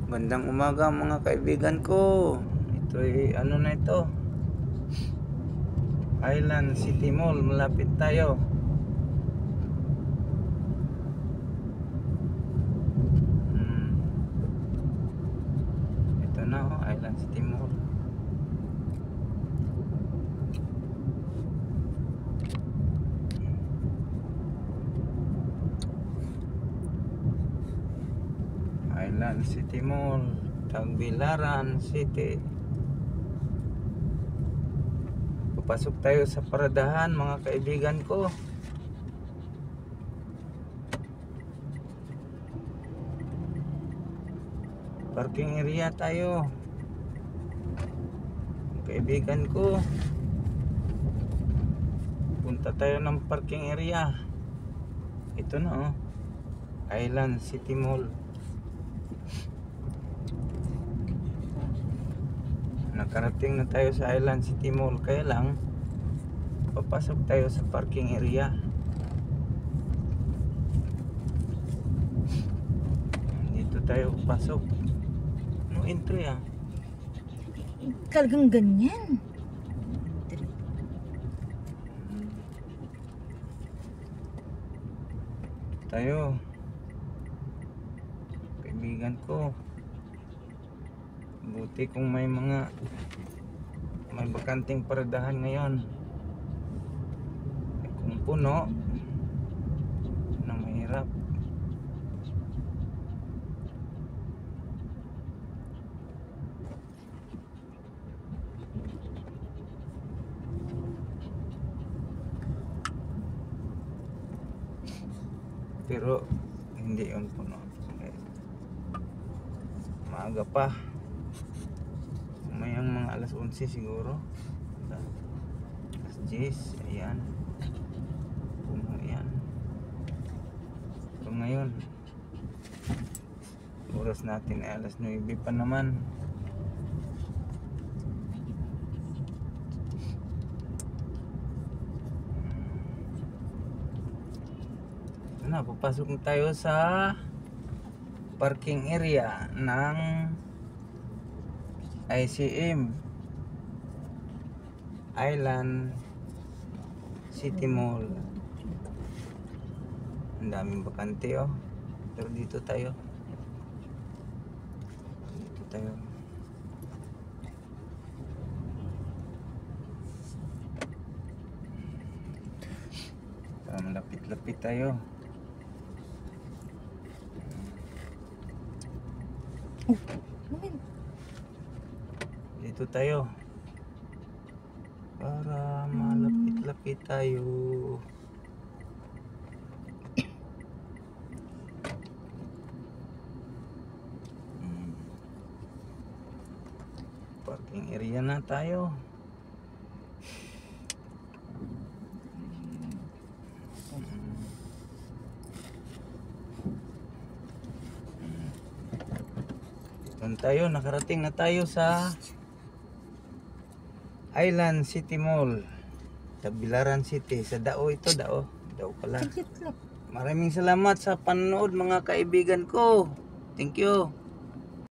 Gandang umaga mga kaibigan ko. Ito ay ano na ito, Island City Mall. Malapit tayo. Ito na oh, Island City Mall. Island City Mall, Tagbilaran City. Papasok tayo sa paradahan mga kaibigan ko. Parking area tayo. Kaibigan ko, punta tayo ng parking area. Ito na oh, Island City Mall. Nakarating na tayo sa Island City Mall, kaya lang papasok tayo sa parking area. Dito tayo pasok. No entry ah. Talagang ganyan. Tayo, kaibigan ko, buti kung may bakanting paradahan ngayon. Kung puno na mahirap. Pero hindi yun puno. Maaga pa. Mayang mga alas 11 siguro. Alas 10. Ayan. Puno yan. So ngayon, oras natin ay alas 9 pa naman. Na, papasok na tayo sa parking area ng ICM, Island City Mall. Ang daming bakante oh. Pero dito tayo. Malapit-lapit tayo. Dito tayo para malapit-lapit tayo. Parking area na tayo. Tayo, nakarating na tayo sa Island City Mall, Tagbilaran City. Sa Dao ito, Dao pala. Maraming salamat sa panonood mga kaibigan ko. Thank you.